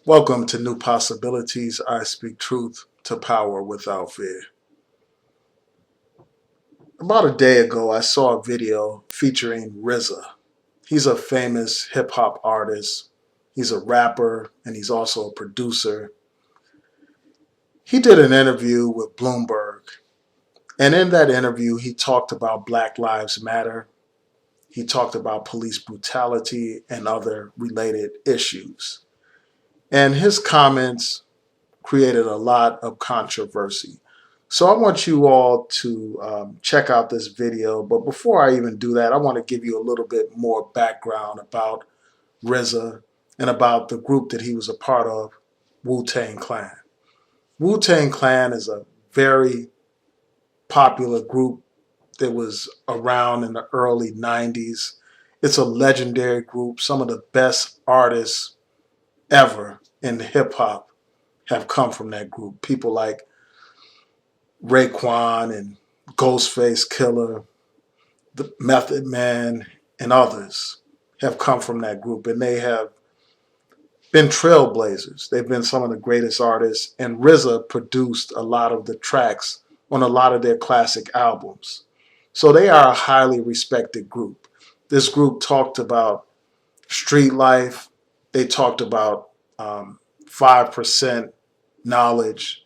Welcome to New Possibilities. I speak truth to power without fear. About a day ago, I saw a video featuring RZA. He's a famous hip hop artist. He's a rapper and he's also a producer. He did an interview with Bloomberg. And in that interview, he talked about Black Lives Matter. He talked about police brutality and other related issues. And his comments created a lot of controversy. So I want you all to check out this video. But before I even do that, I want to give you a little bit more background about RZA and about the group that he was a part of, Tang Clan. Tang Clan is a very popular group that was around in the early 90s. It's a legendary group. Some of the best artists ever in hip hop have come from that group. People like Raekwon and Ghostface Killer, the Method Man, and others have come from that group, and they have been trailblazers. They've been some of the greatest artists, and RZA produced a lot of the tracks on a lot of their classic albums. So they are a highly respected group. This group talked about street life. They talked about 5% knowledge.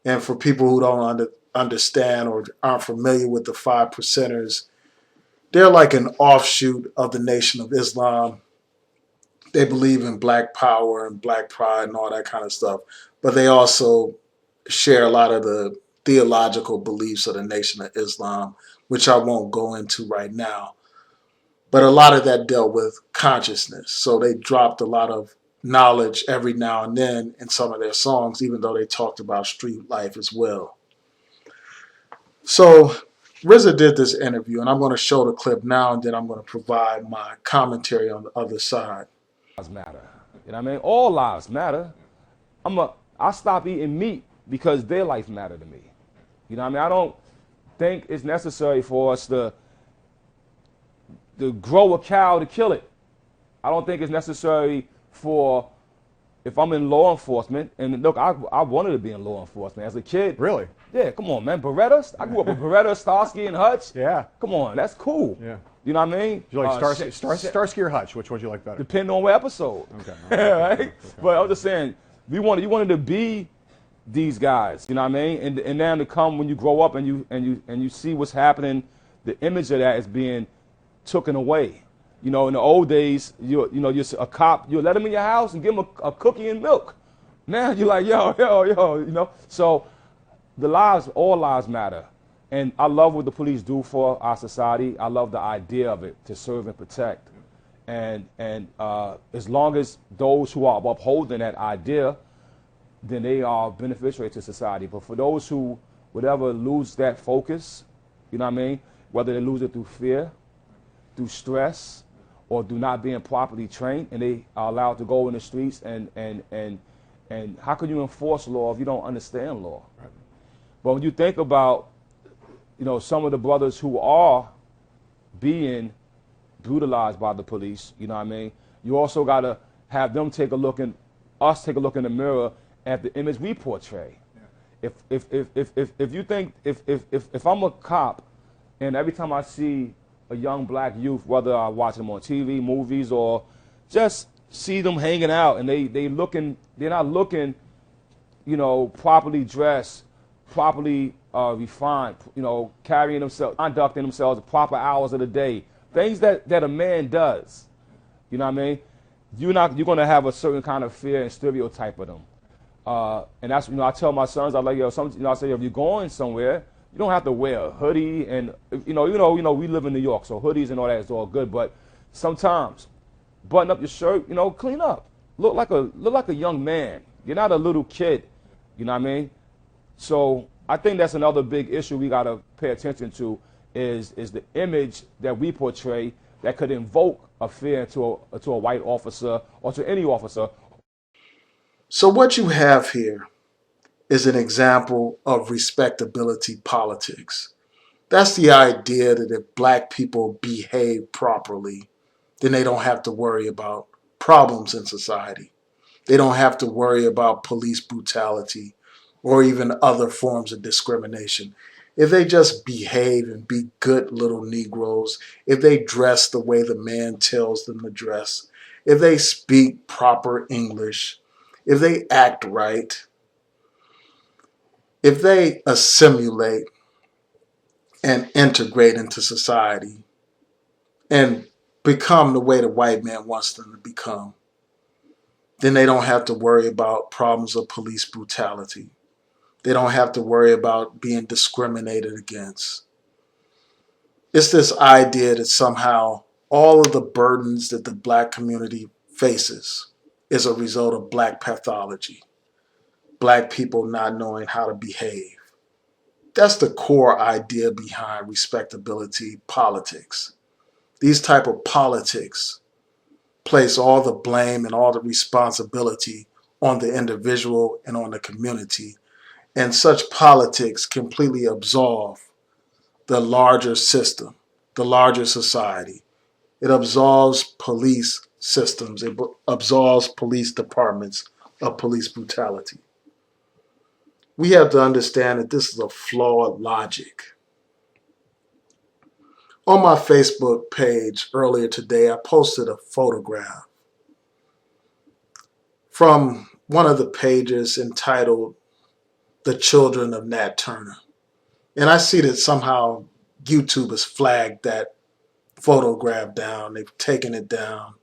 And for people who don't understand or aren't familiar with the five percenters, they're like an offshoot of the Nation of Islam. They believe in black power and black pride and all that kind of stuff. But they also share a lot of the theological beliefs of the Nation of Islam, which I won't go into right now. But a lot of that dealt with consciousness. So they dropped a lot of knowledge every now and then in some of their songs, even though they talked about street life as well. So RZA did this interview, and I'm going to show the clip now, and then I'm going to provide my commentary on the other side. Lives matter. You know what I mean? All lives matter. I stop eating meat because their life matter to me. You know what I mean? I don't think it's necessary for us to grow a cow to kill it. I don't think it's necessary for, if I'm in law enforcement, and look, I wanted to be in law enforcement as a kid. Really? Yeah, come on, man. Beretta. I grew up with Beretta, Starsky, and Hutch. Yeah. Come on, that's cool. Yeah. You know what I mean? Do you like Starsky or Hutch? Which one do you like better? Depending on what episode. Okay. Right? Okay. But I'm just saying, you wanted to be these guys. You know what I mean? And now to come when you grow up and you see what's happening, the image of that is being taken away. You know, in the old days, you're a cop. You let him in your house and give him a cookie and milk. Now you're like, yo, you know. So all lives matter. And I love what the police do for our society. I love the idea of it, to serve and protect. And as long as those who are upholding that idea, then they are beneficiary to society. But for those who would ever lose that focus, you know what I mean? Whether they lose it through fear, through stress, or through not being properly trained, and they are allowed to go in the streets, and how can you enforce law if you don't understand law? Right. But when you think about, some of the brothers who are being brutalized by the police, you know what I mean? You also got to have them take a look in the mirror at the image we portray. Yeah. If you think, if I'm a cop, and every time I see a young black youth, whether I watch them on TV, movies, or just see them hanging out, and they're not looking, properly dressed, properly refined, carrying themselves, conducting themselves the proper hours of the day, things that a man does. You know what I mean? You're going to have a certain kind of fear and stereotype of them. And that's, I tell my sons, I like, I say, if you're going somewhere, you don't have to wear a hoodie, and we live in New York, so hoodies and all that is all good. But sometimes, button up your shirt, clean up, look like a young man. You're not a little kid, you know what I mean? So I think that's another big issue we got to pay attention to is the image that we portray that could invoke a fear to a white officer or to any officer. So what you have here is an example of respectability politics. That's the idea that if black people behave properly, then they don't have to worry about problems in society. They don't have to worry about police brutality or even other forms of discrimination. If they just behave and be good little Negroes, if they dress the way the man tells them to dress, if they speak proper English, if they act right, if they assimilate and integrate into society and become the way the white man wants them to become, then they don't have to worry about problems of police brutality. They don't have to worry about being discriminated against. It's this idea that somehow all of the burdens that the black community faces is a result of black pathology, black people not knowing how to behave. That's the core idea behind respectability politics. These type of politics place all the blame and all the responsibility on the individual and on the community. And such politics completely absolve the larger system, the larger society. It absolves police systems. It absolves police departments of police brutality. We have to understand that this is a flawed logic. On my Facebook page earlier today, I posted a photograph from one of the pages entitled The Children of Nat Turner. And I see that somehow YouTube has flagged that photograph down. They've taken it down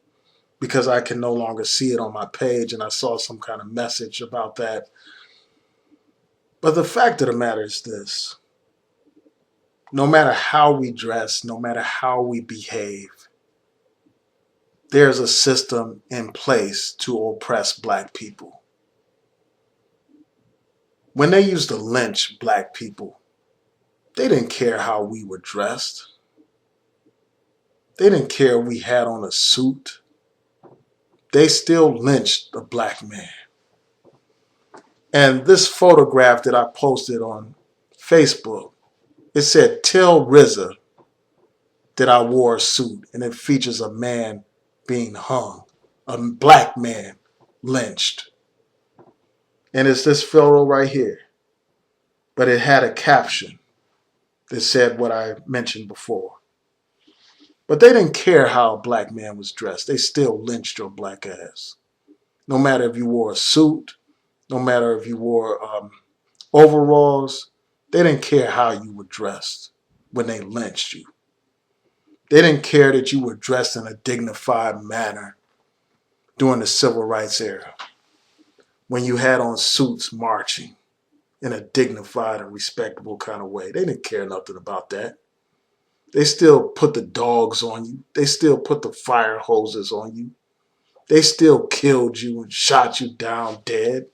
because I can no longer see it on my page, and I saw some kind of message about that. But the fact of the matter is this: no matter how we dress, no matter how we behave, there's a system in place to oppress black people. When they used to lynch black people, they didn't care how we were dressed. They didn't care if we had on a suit. They still lynched a black man. And this photograph that I posted on Facebook, it said, "Tell RZA that I wore a suit," and it features a man being hung, a black man lynched. And it's this photo right here. But it had a caption that said what I mentioned before. But they didn't care how a black man was dressed. They still lynched your black ass. No matter if you wore a suit, no matter if you wore overalls, they didn't care how you were dressed when they lynched you. They didn't care that you were dressed in a dignified manner during the civil rights era, when you had on suits marching in a dignified and respectable kind of way. They didn't care nothing about that. They still put the dogs on you. They still put the fire hoses on you. They still killed you and shot you down dead.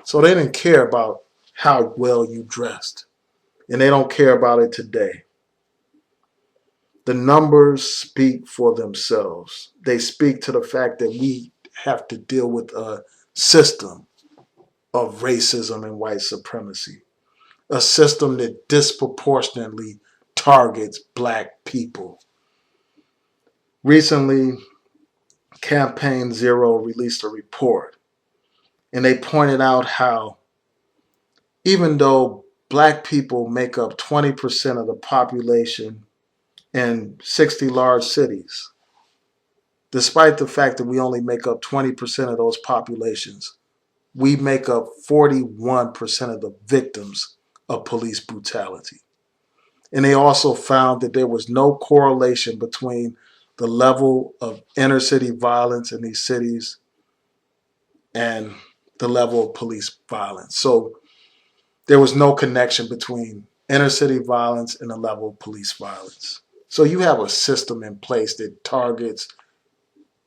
So they didn't care about how well you dressed. And they don't care about it today. The numbers speak for themselves. They speak to the fact that we have to deal with a system of racism and white supremacy, a system that disproportionately targets black people. Recently, Campaign Zero released a report, and they pointed out how even though black people make up 20% of the population in 60 large cities, despite the fact that we only make up 20% of those populations, we make up 41% of the victims of police brutality. And they also found that there was no correlation between the level of inner city violence in these cities and the level of police violence. So there was no connection between inner city violence and the level of police violence. So you have a system in place that targets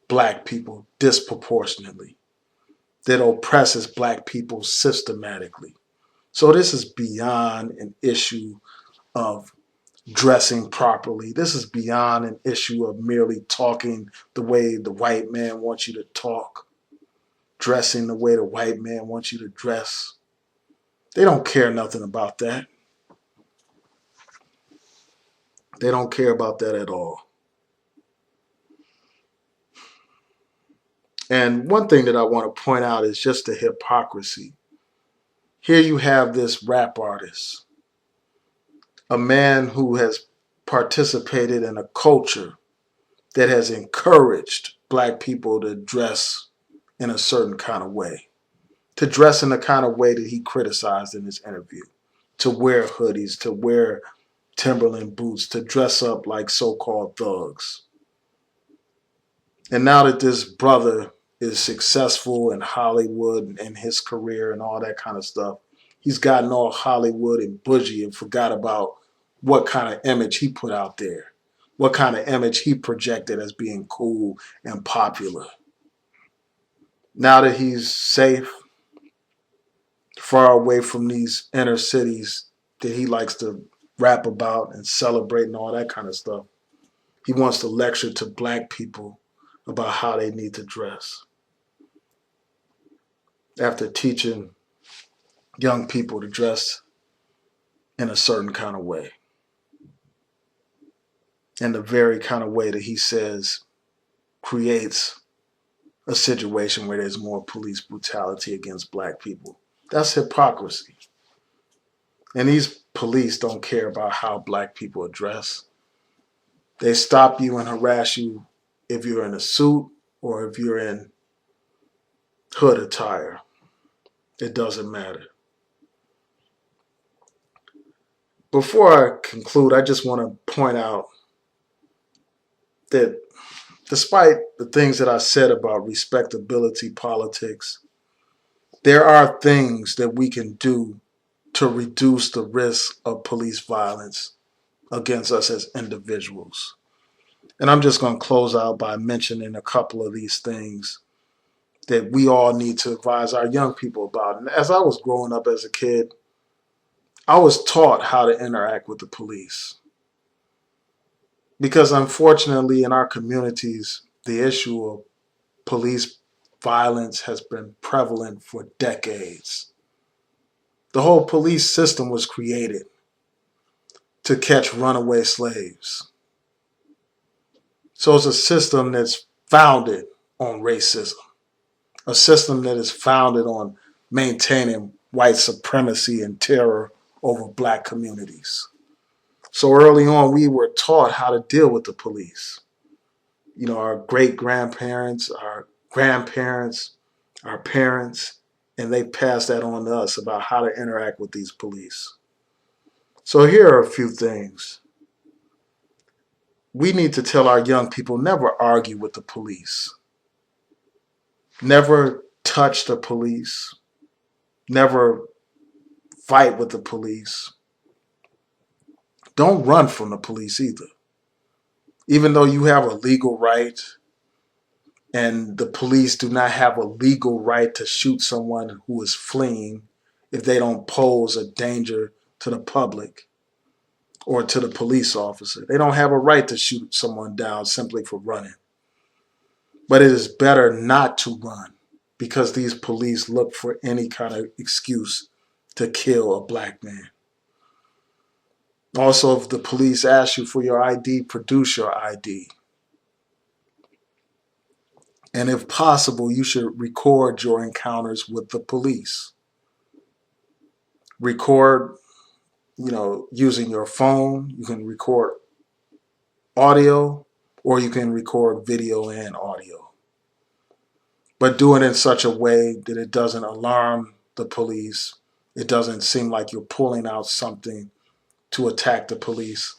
black people disproportionately, that oppresses black people systematically. So this is beyond an issue of dressing properly. This is beyond an issue of merely talking the way the white man wants you to talk, dressing the way the white man wants you to dress. They don't care nothing about that. They don't care about that at all. And one thing that I want to point out is just the hypocrisy. Here you have this rap artist, a man who has participated in a culture that has encouraged black people to dress in a certain kind of way, to dress in the kind of way that he criticized in his interview, to wear hoodies, to wear Timberland boots, to dress up like so-called thugs. And now that this brother is successful in Hollywood and his career and all that kind of stuff, he's gotten all Hollywood and bougie and forgot about what kind of image he put out there, what kind of image he projected as being cool and popular. Now that he's safe, far away from these inner cities that he likes to rap about and celebrate and all that kind of stuff, he wants to lecture to black people about how they need to dress, after teaching young people to dress in a certain kind of way, in the very kind of way that he says creates a situation where there's more police brutality against black people. That's hypocrisy. And these police don't care about how black people are dressed. They stop you and harass you if you're in a suit or if you're in hood attire. It doesn't matter. Before I conclude, I just want to point out that despite the things that I said about respectability politics, there are things that we can do to reduce the risk of police violence against us as individuals. And I'm just going to close out by mentioning a couple of these things that we all need to advise our young people about. And as I was growing up as a kid, I was taught how to interact with the police. Because unfortunately, in our communities, the issue of police violence has been prevalent for decades. The whole police system was created to catch runaway slaves. So it's a system that's founded on racism, a system that is founded on maintaining white supremacy and terror over black communities. So early on, we were taught how to deal with the police. You know, our great-grandparents, our grandparents, our parents, and they passed that on to us about how to interact with these police. So here are a few things. We need to tell our young people never argue with the police. Never touch the police. Never fight with the police. Don't run from the police either. Even though you have a legal right, and the police do not have a legal right to shoot someone who is fleeing if they don't pose a danger to the public or to the police officer. They don't have a right to shoot someone down simply for running. But it is better not to run because these police look for any kind of excuse to kill a black man. Also, if the police ask you for your ID, produce your ID. And if possible, you should record your encounters with the police. Record, using your phone. You can record audio or you can record video and audio. But do it in such a way that it doesn't alarm the police. It doesn't seem like you're pulling out something to attack the police.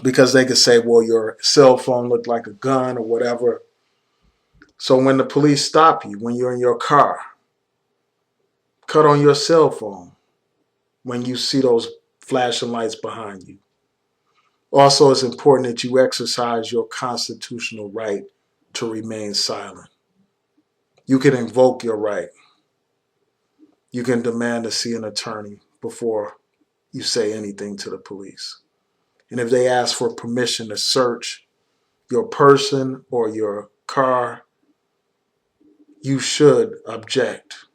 Because they could say, well, your cell phone looked like a gun or whatever. So when the police stop you, when you're in your car, cut on your cell phone when you see those flashing lights behind you. Also, it's important that you exercise your constitutional right to remain silent. You can invoke your right. You can demand to see an attorney before you say anything to the police. And if they ask for permission to search your person or your car, you should object.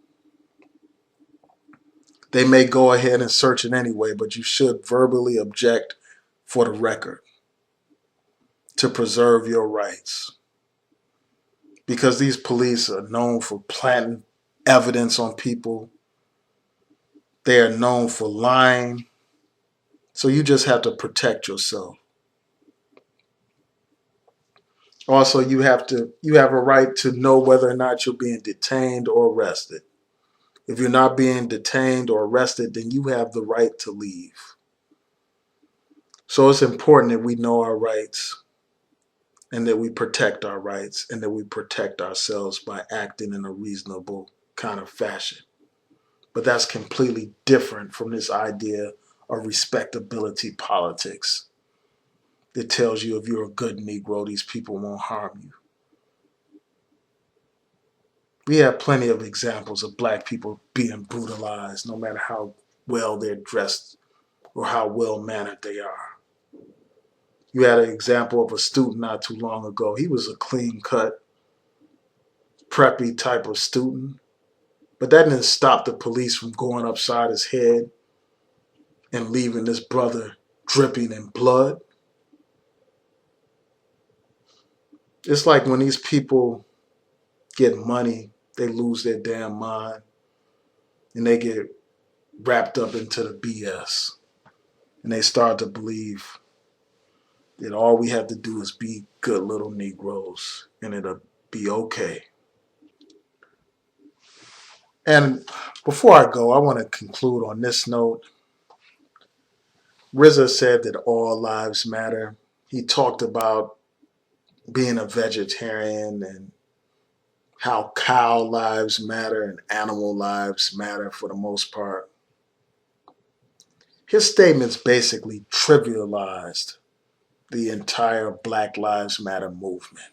They may go ahead and search it anyway, but you should verbally object for the record to preserve your rights. because these police are known for planting evidence on people. They are known for lying. So you just have to protect yourself. Also, you have a right to know whether or not you're being detained or arrested. If you're not being detained or arrested, then you have the right to leave. So it's important that we know our rights and that we protect our rights and that we protect ourselves by acting in a reasonable kind of fashion. But that's completely different from this idea of respectability politics. It tells you if you're a good Negro, these people won't harm you. We have plenty of examples of black people being brutalized, no matter how well they're dressed or how well mannered they are. You had an example of a student not too long ago. He was a clean cut, preppy type of student, but that didn't stop the police from going upside his head and leaving this brother dripping in blood. It's like when these people get money, they lose their damn mind and they get wrapped up into the BS. And they start to believe that all we have to do is be good little Negroes and it'll be okay. And before I go, I want to conclude on this note. RZA said that all lives matter. He talked about being a vegetarian and how cow lives matter and animal lives matter for the most part. His statements basically trivialized the entire Black Lives Matter movement.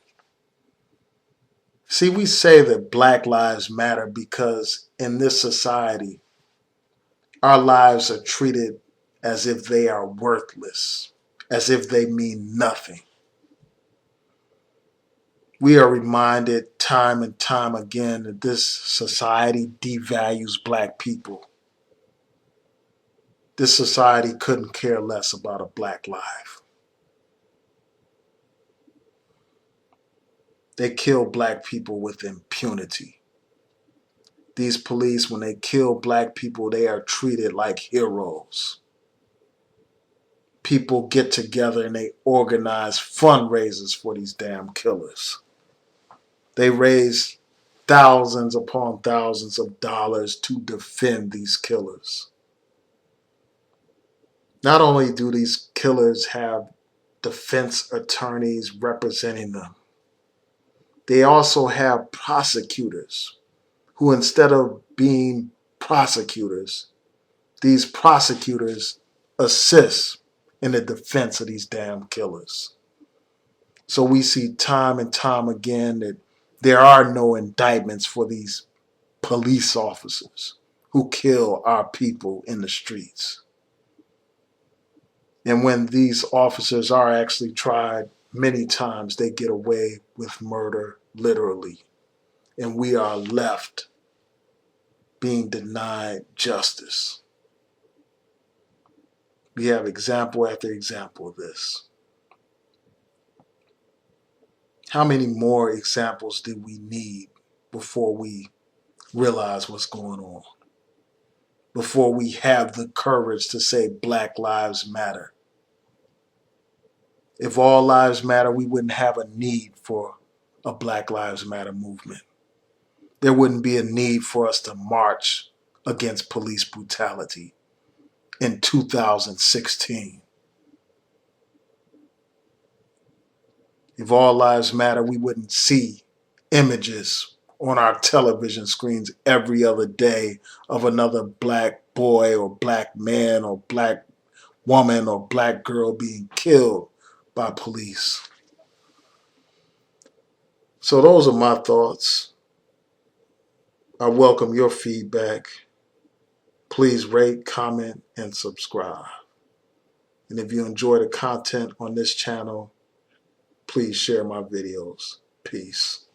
See, we say that Black Lives Matter because in this society, our lives are treated as if they are worthless, as if they mean nothing. We are reminded time and time again that this society devalues black people. This society couldn't care less about a black life. They kill black people with impunity. These police, when they kill black people, they are treated like heroes. People get together and they organize fundraisers for these damn killers. They raise thousands upon thousands of dollars to defend these killers. Not only do these killers have defense attorneys representing them, they also have prosecutors who, instead of being prosecutors, these prosecutors assist in the defense of these damn killers. So we see time and time again that there are no indictments for these police officers who kill our people in the streets. And when these officers are actually tried, many times they get away with murder, literally. And we are left being denied justice. We have example after example of this. How many more examples do we need before we realize what's going on? Before we have the courage to say Black Lives Matter? If all lives matter, we wouldn't have a need for a Black Lives Matter movement. There wouldn't be a need for us to march against police brutality in 2016. If all lives matter, we wouldn't see images on our television screens every other day of another black boy or black man or black woman or black girl being killed by police. So those are my thoughts. I welcome your feedback. Please rate, comment, and subscribe. And if you enjoy the content on this channel, please share my videos. Peace.